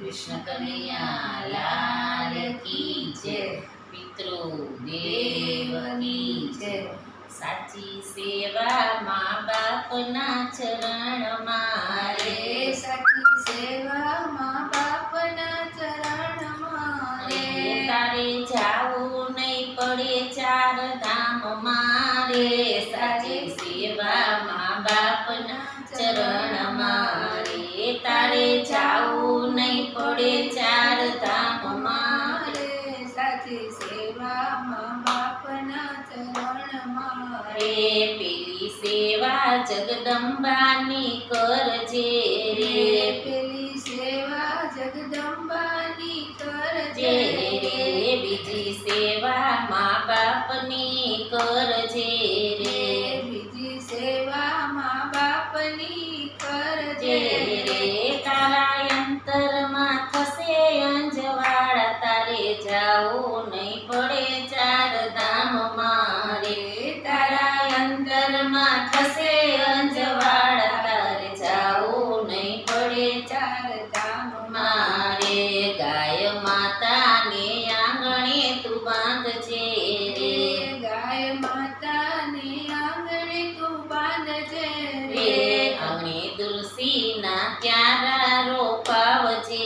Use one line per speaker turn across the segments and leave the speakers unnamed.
કૃષ્ણ કનૈયા લાલ કી જય, પિતૃ દેવની જય. સાચી સેવા મા બાપના ચરણમાં રે,
સાચી સેવા મા બાપના ચરણમાં રે.
તારે જાવું નહીં પડે ચાર ધામમાં રે, સાચી સેવા મા બાપના ચરણમાં રે. તારે જાવું નહીં પડે ચાર ધામમાં રે,
સાચી સેવા મા બાપના ચરણમાં
રે. પેલી સેવા જગદંબાની કરજે રે,
પેલી સેવા જગદંબાની કરજે
રે. બીજી સેવા મા બાપની કરજે રે,
બીજી સેવા મા બાપની કરજે
રે. તારા અંતરમાં થશે અંજવાળા, તારે જાવું નહીં પડે ચાર ધામમાં રે. તારા અંતરમાં થશે અંજવાળા, તારે જાવું નહીં પડે
ચાર ધામમાં
મારે. ગાય માતાને આંગણે તું બાંધજે રે,
ગાય માતાને આંગણે તું બાંધજે
રે. આંગણે તુલસીના ક્યારા રોપાવજે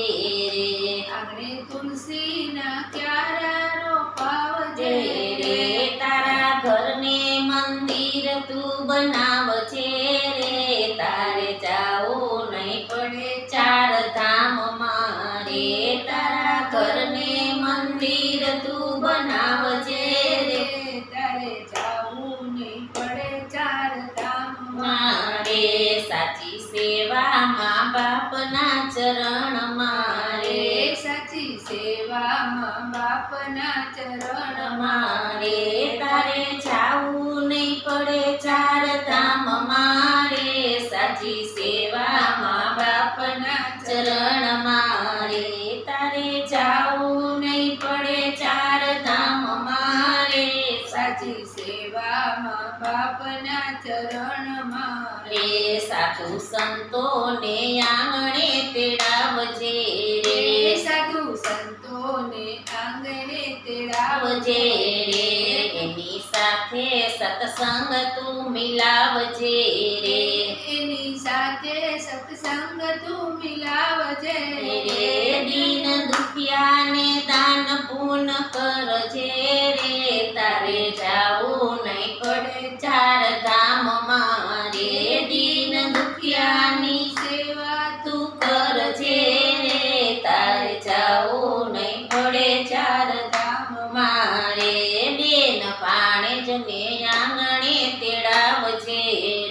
રે,
આંગણે તુલસીના ક્યારા રોપાવજે
રે. તારા ઘરને મંદિર તું બનાવજે રે, તારે જાવું નહીં પડે ચાર ધામમાં રે. તારા ઘરને મંદિર તું બનાવજે રે,
તારે જાવું નહીં પડે ચાર ધામમાં
મારે. સાચી સેવા મા બાપના ચરણમાં રે,
સાચી સેવા મા બાપના ચરણમાં
મારે. તારે જાવું નહીં પડે ચાર ધામમાં રે, સાચી સેવા મા બાપના ચરણમાં રે. તારે જાવું નહીં પડે ચાર ધામમાં રે,
સાચી સેવા મા બાપના ચરણમાં
રે. સાધુ સંતોને આંગણે તેડાવજે રે,
સાધુ સંતોને આંગણે તેડાવજે
આવજે રે. એની સાથે સત્સંગ તું મિલાવજે રે,
એની સાથે સત્સંગ તું મિલાવજે
રે. દીન દુખિયાને દાન પૂન કરજે રે, તારે જાવું નહીં પડે ચાર ધામમાં રે. દીન દુખિયાની
સેવા
તું કરજે રે, તારે જાવું નહીં પડે ચાર ધામમાં રે. બેન ભાણેજને આંગણે તેડાવજે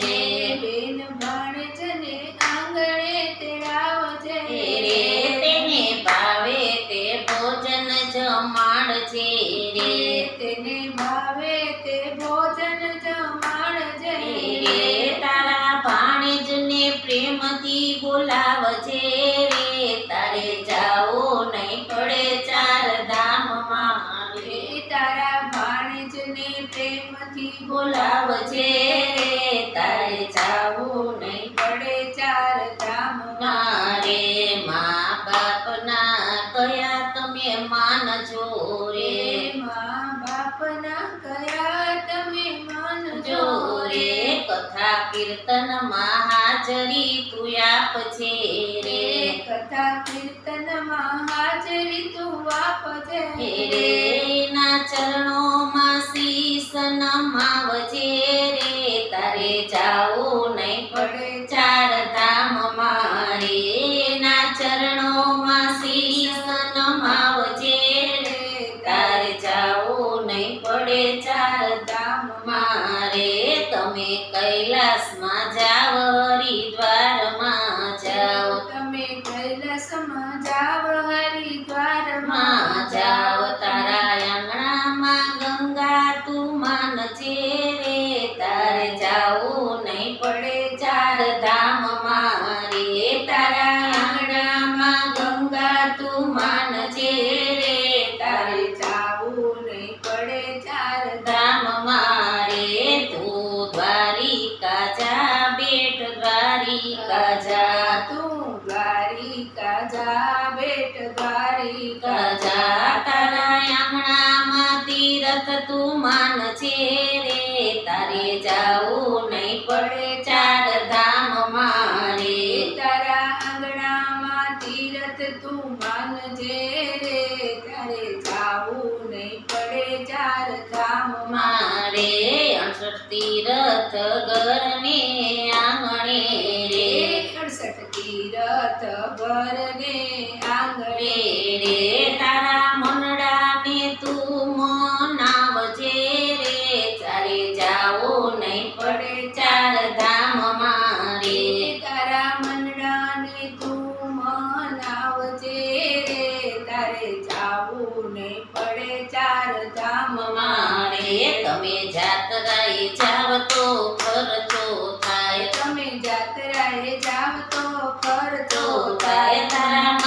રે,
બેન ભાણેજને આંગણે તેડાવજે
રે. તેને ભાવે તે ભોજન જમાડજે રે,
તેને ભાવે તે ભોજન જમાડજે
રે. તારા ભાણેજને પ્રેમથી બોલાવજે રે, તારે જાવું નહીં પડે ચાર ધામમાં રે.
તારા ભાણેજને પ્રેમથી
બોલાવજે રે, તારે જાવું નહીં
પડે ચાર ધામમાં
મારે. મા બાપના કયા તમે માનજો રે,
મા બાપના કયા તમે માનજો
જો રે. કથા કીર્તનમાં હાજરી તું આપજે રે,
કથા કીર્તનમાં હાજરી તું આપજે
રે. એના ચરણોમાં શીશ નમાવજે રે, તારે જાવું નહીં પડે ચાર ધામમાં રે. એના ચરણોમાં શીશ નમાવજે રે, તારે જાવું નહીં પડે ચાર ધામમાં રે. તમે કૈલાસમાં જાવ, હરિદ્વારમાં જાવ,
તમે કૈલાસમાં જાવ હરિદ્વારમાં
માં જાવ. તારા આંગણામાં ગંગા તું માનજે રે, તારે જાવું નહીં પડે ચાર ધામમાં રે. તારા આંગણામાં ગંગા તું માનજે રે, તારે
જાવું નહીં પડે ચાર
ધામમાં રે. તું દ્વારિકા જા, બેટ દ્વારિકા જા,
તું દ્વારિકા જા જા બેટ દ્વારિકા
જા તારા આંગણામાં તીરથ તું માન છે રે તારે જાવું નહીં પડે ચાર ધામ મારે
તારા આંગણામાં તીરથ તું માનજે રે તારે જાવું નહીં પડે ચાર ધામમાં
મારે 68 તીરથ ગરને આંગણે રે
68 તીરથ ઘરને આંગણે
રે તારા મનડાને તું મનાવજે રે ચારે જાવું નહીં પડે ચાર ધામ મારે
તારા મંડળાને તું મનાવજે રે તારે જાવું નહીં પડે ચાર ધામમાં
મારે તમે જાત્રાએ જાવ તો ખર્ચો થાય
તમે જાત્રાએ જાવ તો ખર્ચો
તો થાય તારા